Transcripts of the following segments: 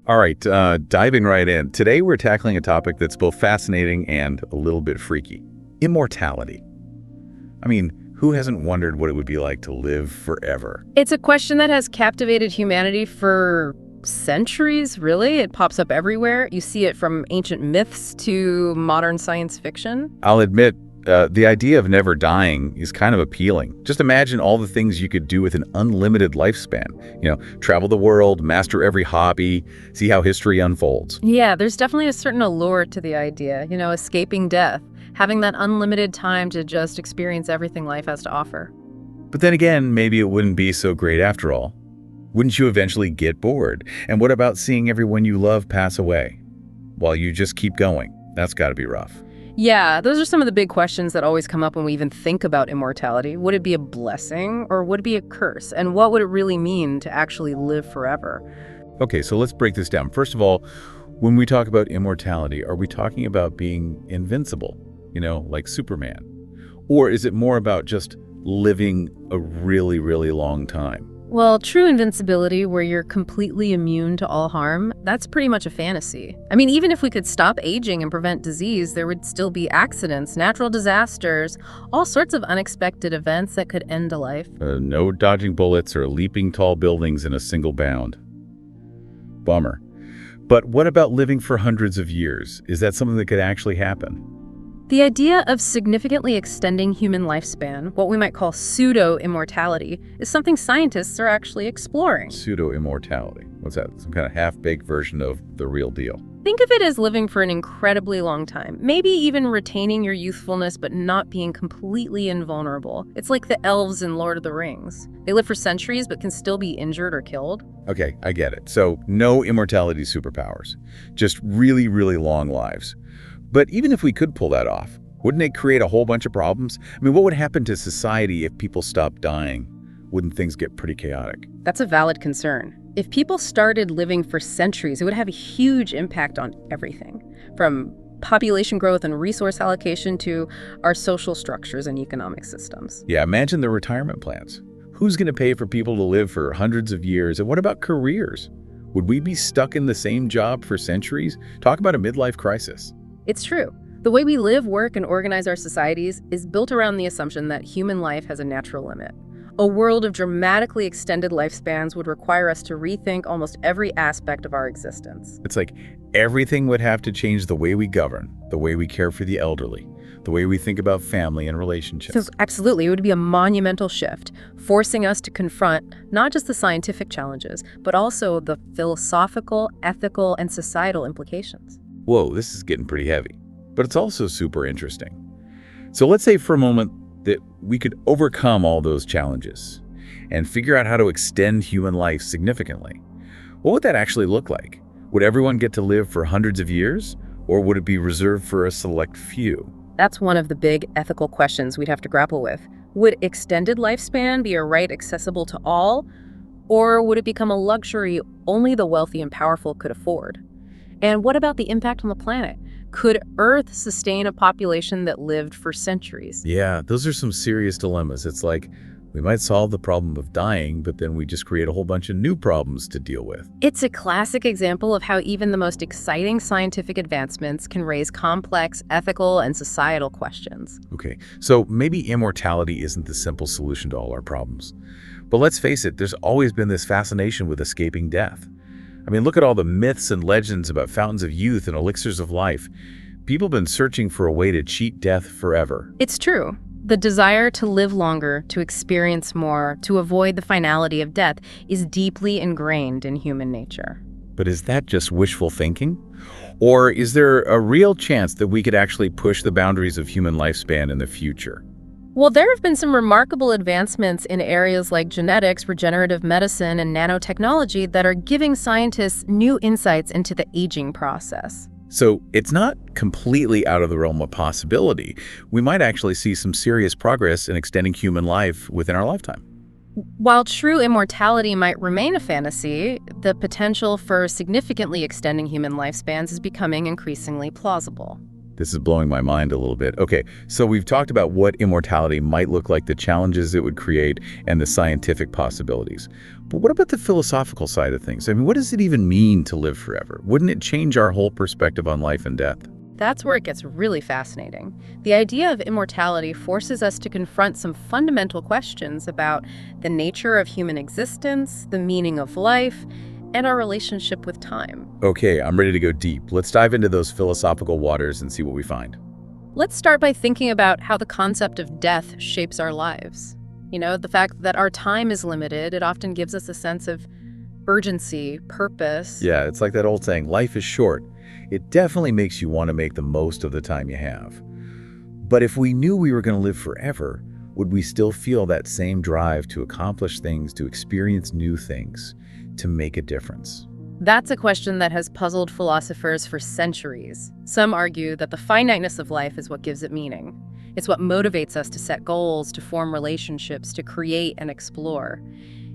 All right, diving right in. Today we're tackling a topic that's both fascinating and a little bit freaky. Immortality. I mean, who hasn't wondered what it would be like to live forever? It's a question that has captivated humanity for centuries, really. It pops up everywhere. You see it from ancient myths to modern science fiction. I'll admit, the idea of never dying is kind of appealing. Just imagine all the things you could do with an unlimited lifespan. Travel the world, master every hobby, see how history unfolds. Yeah, there's definitely a certain allure to the idea, escaping death, having that unlimited time to just experience everything life has to offer. But then again, maybe it wouldn't be so great after all. Wouldn't you eventually get bored? And what about seeing everyone you love pass away? While you just keep going, that's got to be rough. Yeah, those are some of the big questions that always come up when we even think about immortality. Would it be a blessing or would it be a curse? And what would it really mean to actually live forever? Okay, so let's break this down. First of all, when we talk about immortality, are we talking about being invincible, like Superman? Or is it more about just living a really, really long time? Well, true invincibility, where you're completely immune to all harm, that's pretty much a fantasy. I mean, even if we could stop aging and prevent disease, there would still be accidents, natural disasters, all sorts of unexpected events that could end a life. No dodging bullets or leaping tall buildings in a single bound. Bummer. But what about living for hundreds of years? Is that something that could actually happen? The idea of significantly extending human lifespan, what we might call pseudo-immortality, is something scientists are actually exploring. Pseudo-immortality. What's that? Some kind of half-baked version of the real deal? Think of it as living for an incredibly long time, maybe even retaining your youthfulness but not being completely invulnerable. It's like the elves in Lord of the Rings. They live for centuries but can still be injured or killed. Okay, I get it. So no immortality superpowers, just really, really long lives. But even if we could pull that off, wouldn't it create a whole bunch of problems? I mean, what would happen to society if people stopped dying? Wouldn't things get pretty chaotic? That's a valid concern. If people started living for centuries, it would have a huge impact on everything, from population growth and resource allocation to our social structures and economic systems. Yeah, imagine the retirement plans. Who's going to pay for people to live for hundreds of years? And what about careers? Would we be stuck in the same job for centuries? Talk about a midlife crisis. It's true. The way we live, work, and organize our societies is built around the assumption that human life has a natural limit. A world of dramatically extended lifespans would require us to rethink almost every aspect of our existence. It's like everything would have to change: the way we govern, the way we care for the elderly, the way we think about family and relationships. So absolutely, it would be a monumental shift, forcing us to confront not just the scientific challenges, but also the philosophical, ethical, and societal implications. Whoa, this is getting pretty heavy, but it's also super interesting. So let's say for a moment that we could overcome all those challenges and figure out how to extend human life significantly. What would that actually look like? Would everyone get to live for hundreds of years, or would it be reserved for a select few? That's one of the big ethical questions we'd have to grapple with. Would extended lifespan be a right accessible to all, or would it become a luxury only the wealthy and powerful could afford? And what about the impact on the planet? Could Earth sustain a population that lived for centuries? Yeah, those are some serious dilemmas. It's like we might solve the problem of dying, but then we just create a whole bunch of new problems to deal with. It's a classic example of how even the most exciting scientific advancements can raise complex ethical and societal questions. Okay, so maybe immortality isn't the simple solution to all our problems. But let's face it, there's always been this fascination with escaping death. I mean, look at all the myths and legends about fountains of youth and elixirs of life. People have been searching for a way to cheat death forever. It's true. The desire to live longer, to experience more, to avoid the finality of death is deeply ingrained in human nature. But is that just wishful thinking? Or is there a real chance that we could actually push the boundaries of human lifespan in the future? Well, there have been some remarkable advancements in areas like genetics, regenerative medicine, and nanotechnology that are giving scientists new insights into the aging process. So it's not completely out of the realm of possibility. We might actually see some serious progress in extending human life within our lifetime. While true immortality might remain a fantasy, the potential for significantly extending human lifespans is becoming increasingly plausible. This is blowing my mind a little bit. Okay, so we've talked about what immortality might look like, the challenges it would create, and the scientific possibilities. But what about the philosophical side of things? I mean, what does it even mean to live forever? Wouldn't it change our whole perspective on life and death? That's where it gets really fascinating. The idea of immortality forces us to confront some fundamental questions about the nature of human existence, the meaning of life, and our relationship with time. Okay, I'm ready to go deep. Let's dive into those philosophical waters and see what we find. Let's start by thinking about how the concept of death shapes our lives. The fact that our time is limited, it often gives us a sense of urgency, purpose. Yeah, it's like that old saying, life is short. It definitely makes you want to make the most of the time you have. But if we knew we were going to live forever, would we still feel that same drive to accomplish things, to experience new things, to make a difference? That's a question that has puzzled philosophers for centuries. Some argue that the finiteness of life is what gives it meaning. It's what motivates us to set goals, to form relationships, to create and explore.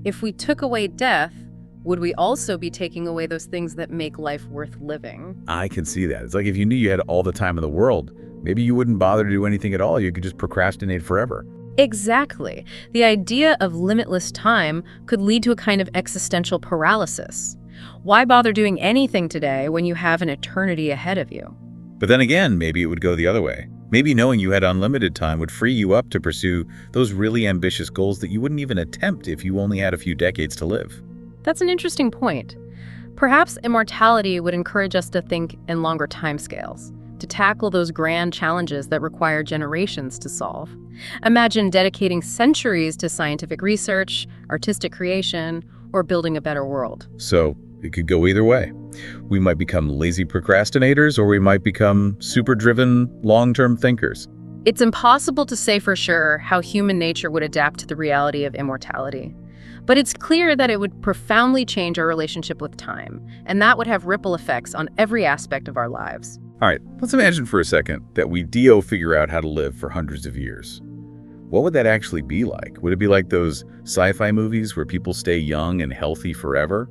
If we took away death, would we also be taking away those things that make life worth living? I can see that. It's like if you knew you had all the time in the world, maybe you wouldn't bother to do anything at all. You could just procrastinate forever. Exactly. The idea of limitless time could lead to a kind of existential paralysis. Why bother doing anything today when you have an eternity ahead of you? But then again, maybe it would go the other way. Maybe knowing you had unlimited time would free you up to pursue those really ambitious goals that you wouldn't even attempt if you only had a few decades to live. That's an interesting point. Perhaps immortality would encourage us to think in longer timescales, to tackle those grand challenges that require generations to solve. Imagine dedicating centuries to scientific research, artistic creation, or building a better world. So it could go either way. We might become lazy procrastinators, or we might become super-driven, long-term thinkers. It's impossible to say for sure how human nature would adapt to the reality of immortality. But it's clear that it would profoundly change our relationship with time, and that would have ripple effects on every aspect of our lives. All right, let's imagine for a second that we figure out how to live for hundreds of years. What would that actually be like? Would it be like those sci-fi movies where people stay young and healthy forever?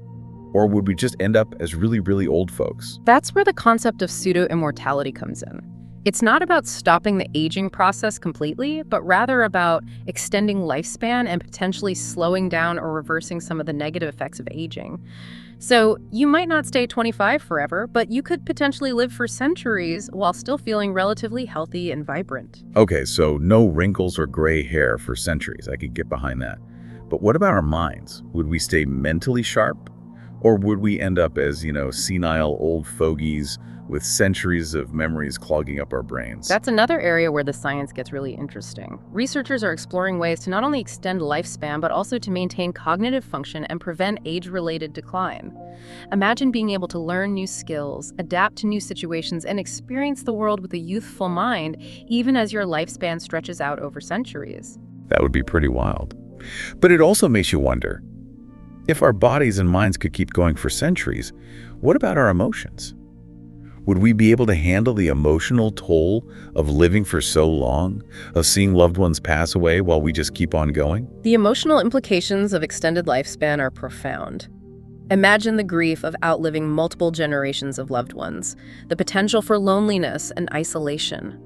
Or would we just end up as really, really old folks? That's where the concept of pseudo-immortality comes in. It's not about stopping the aging process completely, but rather about extending lifespan and potentially slowing down or reversing some of the negative effects of aging. So you might not stay 25 forever, but you could potentially live for centuries while still feeling relatively healthy and vibrant. Okay, so no wrinkles or gray hair for centuries. I could get behind that. But what about our minds? Would we stay mentally sharp? Or would we end up as, senile old fogies with centuries of memories clogging up our brains? That's another area where the science gets really interesting. Researchers are exploring ways to not only extend lifespan, but also to maintain cognitive function and prevent age-related decline. Imagine being able to learn new skills, adapt to new situations, and experience the world with a youthful mind, even as your lifespan stretches out over centuries. That would be pretty wild. But it also makes you wonder, if our bodies and minds could keep going for centuries, what about our emotions? Would we be able to handle the emotional toll of living for so long, of seeing loved ones pass away while we just keep on going? The emotional implications of extended lifespan are profound. Imagine the grief of outliving multiple generations of loved ones, the potential for loneliness and isolation,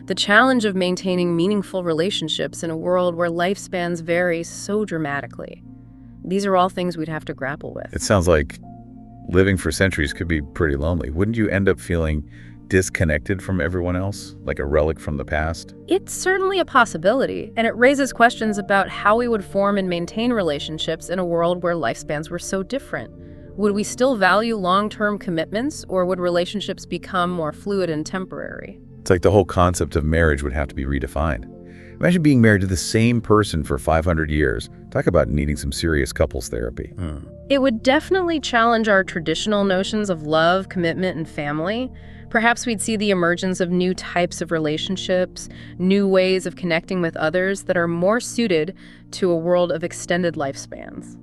the challenge of maintaining meaningful relationships in a world where lifespans vary so dramatically. These are all things we'd have to grapple with. It sounds like living for centuries could be pretty lonely. Wouldn't you end up feeling disconnected from everyone else, like a relic from the past? It's certainly a possibility, and it raises questions about how we would form and maintain relationships in a world where lifespans were so different. Would we still value long-term commitments, or would relationships become more fluid and temporary? It's like the whole concept of marriage would have to be redefined. Imagine being married to the same person for 500 years. Talk about needing some serious couples therapy. It would definitely challenge our traditional notions of love, commitment, and family. Perhaps we'd see the emergence of new types of relationships, new ways of connecting with others that are more suited to a world of extended lifespans.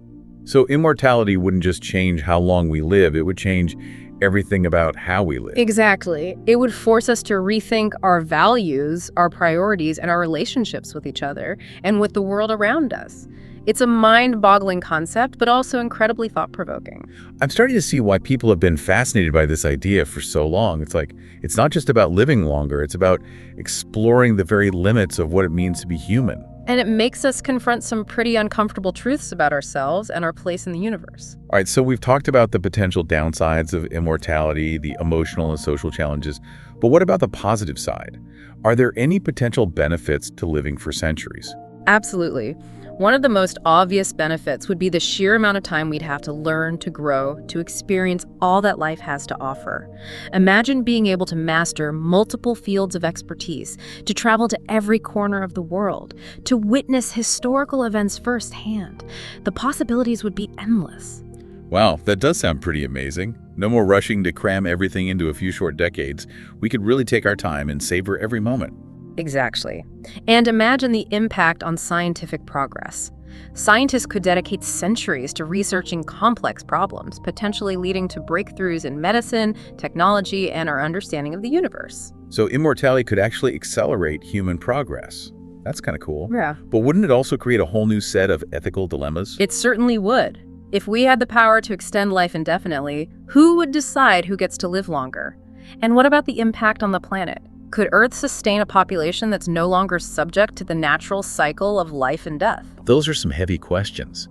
So immortality wouldn't just change how long we live, it would change everything about how we live. Exactly. It would force us to rethink our values, our priorities, and our relationships with each other and with the world around us. It's a mind-boggling concept, but also incredibly thought-provoking. I'm starting to see why people have been fascinated by this idea for so long. It's like, it's not just about living longer, it's about exploring the very limits of what it means to be human. And it makes us confront some pretty uncomfortable truths about ourselves and our place in the universe. All right, so we've talked about the potential downsides of immortality, the emotional and social challenges, but what about the positive side? Are there any potential benefits to living for centuries? Absolutely. One of the most obvious benefits would be the sheer amount of time we'd have to learn, to grow, to experience all that life has to offer. Imagine being able to master multiple fields of expertise, to travel to every corner of the world, to witness historical events firsthand. The possibilities would be endless. Wow, that does sound pretty amazing. No more rushing to cram everything into a few short decades. We could really take our time and savor every moment. Exactly. And imagine the impact on scientific progress. Scientists could dedicate centuries to researching complex problems, potentially leading to breakthroughs in medicine, technology, and our understanding of the universe. So immortality could actually accelerate human progress. That's kind of cool. Yeah. But wouldn't it also create a whole new set of ethical dilemmas? It certainly would. If we had the power to extend life indefinitely, who would decide who gets to live longer? And what about the impact on the planet? Could Earth sustain a population that's no longer subject to the natural cycle of life and death? Those are some heavy questions.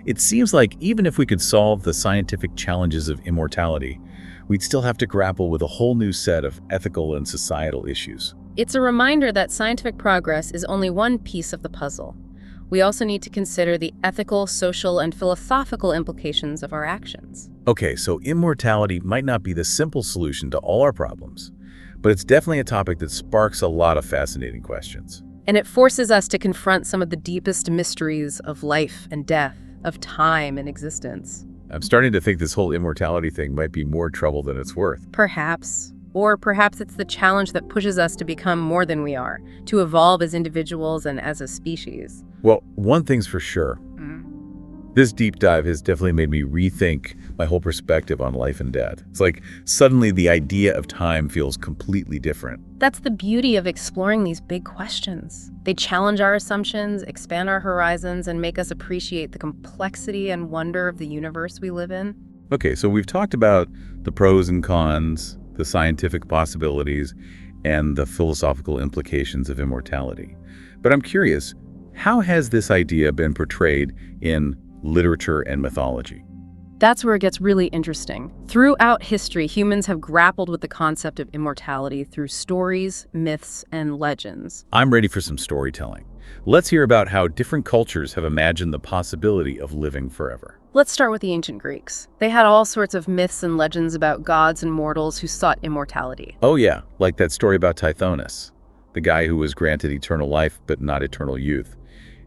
It seems like even if we could solve the scientific challenges of immortality, we'd still have to grapple with a whole new set of ethical and societal issues. It's a reminder that scientific progress is only one piece of the puzzle. We also need to consider the ethical, social, and philosophical implications of our actions. Okay, so immortality might not be the simple solution to all our problems, but it's definitely a topic that sparks a lot of fascinating questions. And it forces us to confront some of the deepest mysteries of life and death, of time and existence. I'm starting to think this whole immortality thing might be more trouble than it's worth. Perhaps. Or perhaps it's the challenge that pushes us to become more than we are, to evolve as individuals and as a species. Well, one thing's for sure. This deep dive has definitely made me rethink my whole perspective on life and death. It's like suddenly the idea of time feels completely different. That's the beauty of exploring these big questions. They challenge our assumptions, expand our horizons, and make us appreciate the complexity and wonder of the universe we live in. Okay, so we've talked about the pros and cons, the scientific possibilities, and the philosophical implications of immortality. But I'm curious, how has this idea been portrayed in literature and mythology? That's where it gets really interesting. Throughout history, humans have grappled with the concept of immortality through stories, myths, and legends. I'm ready for some storytelling. Let's hear about how different cultures have imagined the possibility of living forever. Let's start with the ancient Greeks. They had all sorts of myths and legends about gods and mortals who sought immortality. Oh yeah, like that story about Tithonus, the guy who was granted eternal life but not eternal youth.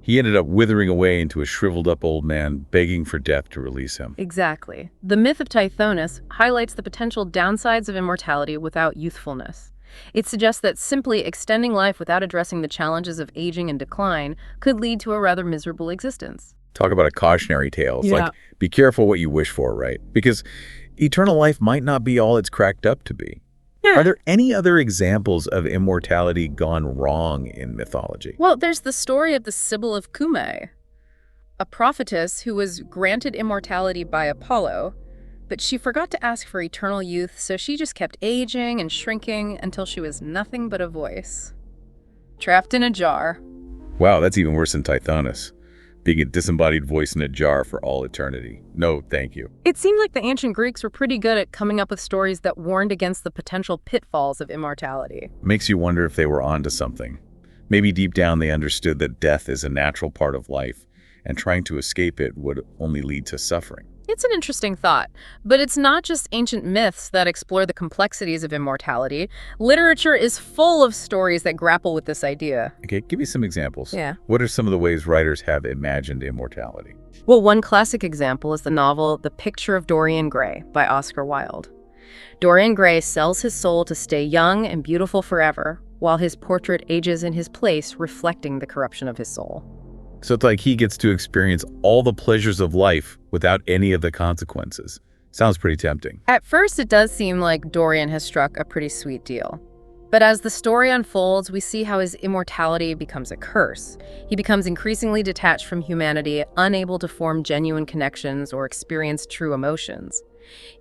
He ended up withering away into a shriveled-up old man, begging for death to release him. Exactly. The myth of Tithonus highlights the potential downsides of immortality without youthfulness. It suggests that simply extending life without addressing the challenges of aging and decline could lead to a rather miserable existence. Talk about a cautionary tale. It's like, be careful what you wish for, right? Because eternal life might not be all it's cracked up to be. Are there any other examples of immortality gone wrong in mythology? Well, there's the story of the Sibyl of Cumae, a prophetess who was granted immortality by Apollo, but she forgot to ask for eternal youth, so she just kept aging and shrinking until she was nothing but a voice, trapped in a jar. Wow, that's even worse than Tithonus, being a disembodied voice in a jar for all eternity. No, thank you. It seemed like the ancient Greeks were pretty good at coming up with stories that warned against the potential pitfalls of immortality. Makes you wonder if they were onto something. Maybe deep down they understood that death is a natural part of life, and trying to escape it would only lead to suffering. It's an interesting thought, but it's not just ancient myths that explore the complexities of immortality. Literature is full of stories that grapple with this idea. Okay, give me some examples. Yeah. What are some of the ways writers have imagined immortality? Well, one classic example is the novel The Picture of Dorian Gray by Oscar Wilde. Dorian Gray sells his soul to stay young and beautiful forever, while his portrait ages in his place, reflecting the corruption of his soul. So it's like he gets to experience all the pleasures of life without any of the consequences. Sounds pretty tempting. At first, it does seem like Dorian has struck a pretty sweet deal. But as the story unfolds, we see how his immortality becomes a curse. He becomes increasingly detached from humanity, unable to form genuine connections or experience true emotions.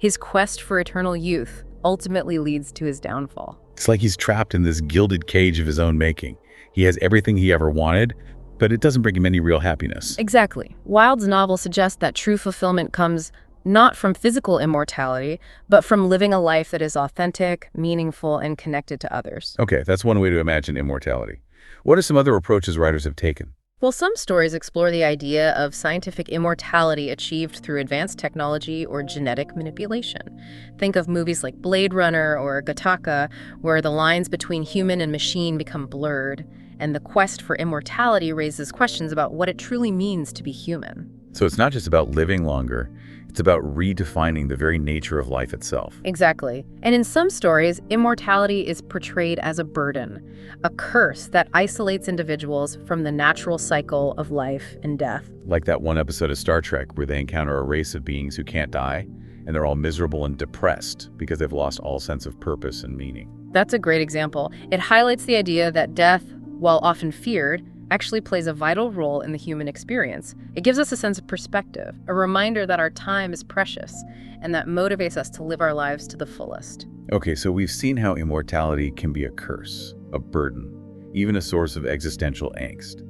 His quest for eternal youth ultimately leads to his downfall. It's like he's trapped in this gilded cage of his own making. He has everything he ever wanted, but it doesn't bring him any real happiness. Exactly. Wilde's novel suggests that true fulfillment comes not from physical immortality, but from living a life that is authentic, meaningful, and connected to others. Okay, that's one way to imagine immortality. What are some other approaches writers have taken? Well, some stories explore the idea of scientific immortality achieved through advanced technology or genetic manipulation. Think of movies like Blade Runner or Gattaca, where the lines between human and machine become blurred, and the quest for immortality raises questions about what it truly means to be human. So it's not just about living longer, it's about redefining the very nature of life itself. Exactly. And in some stories, immortality is portrayed as a burden, a curse that isolates individuals from the natural cycle of life and death. Like that one episode of Star Trek where they encounter a race of beings who can't die, and they're all miserable and depressed because they've lost all sense of purpose and meaning. That's a great example. It highlights the idea that death, while often feared, actually plays a vital role in the human experience. It gives us a sense of perspective, a reminder that our time is precious, and that motivates us to live our lives to the fullest. Okay, so we've seen how immortality can be a curse, a burden, even a source of existential angst.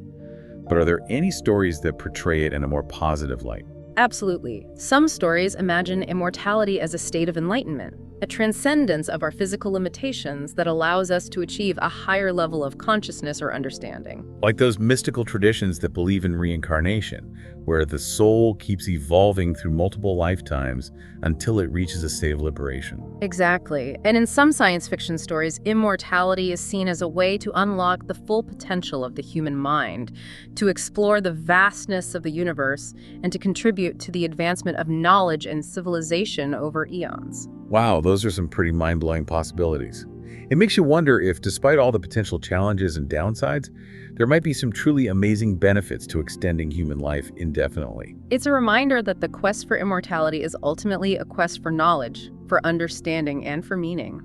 But are there any stories that portray it in a more positive light? Absolutely. Some stories imagine immortality as a state of enlightenment, a transcendence of our physical limitations that allows us to achieve a higher level of consciousness or understanding. Like those mystical traditions that believe in reincarnation, where the soul keeps evolving through multiple lifetimes until it reaches a state of liberation. Exactly. And in some science fiction stories, immortality is seen as a way to unlock the full potential of the human mind, to explore the vastness of the universe, and to contribute to the advancement of knowledge and civilization over eons. Wow, those are some pretty mind-blowing possibilities. It makes you wonder if, despite all the potential challenges and downsides, there might be some truly amazing benefits to extending human life indefinitely. It's a reminder that the quest for immortality is ultimately a quest for knowledge, for understanding, and for meaning.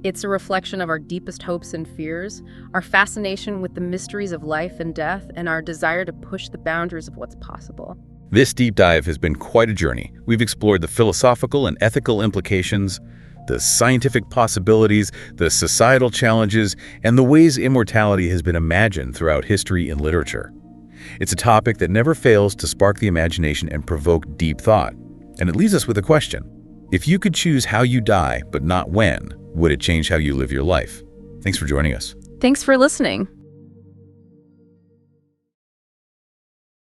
It's a reflection of our deepest hopes and fears, our fascination with the mysteries of life and death, and our desire to push the boundaries of what's possible. This deep dive has been quite a journey. We've explored the philosophical and ethical implications, the scientific possibilities, the societal challenges, and the ways immortality has been imagined throughout history and literature. It's a topic that never fails to spark the imagination and provoke deep thought. And it leaves us with a question. If you could choose how you die, but not when, would it change how you live your life? Thanks for joining us. Thanks for listening.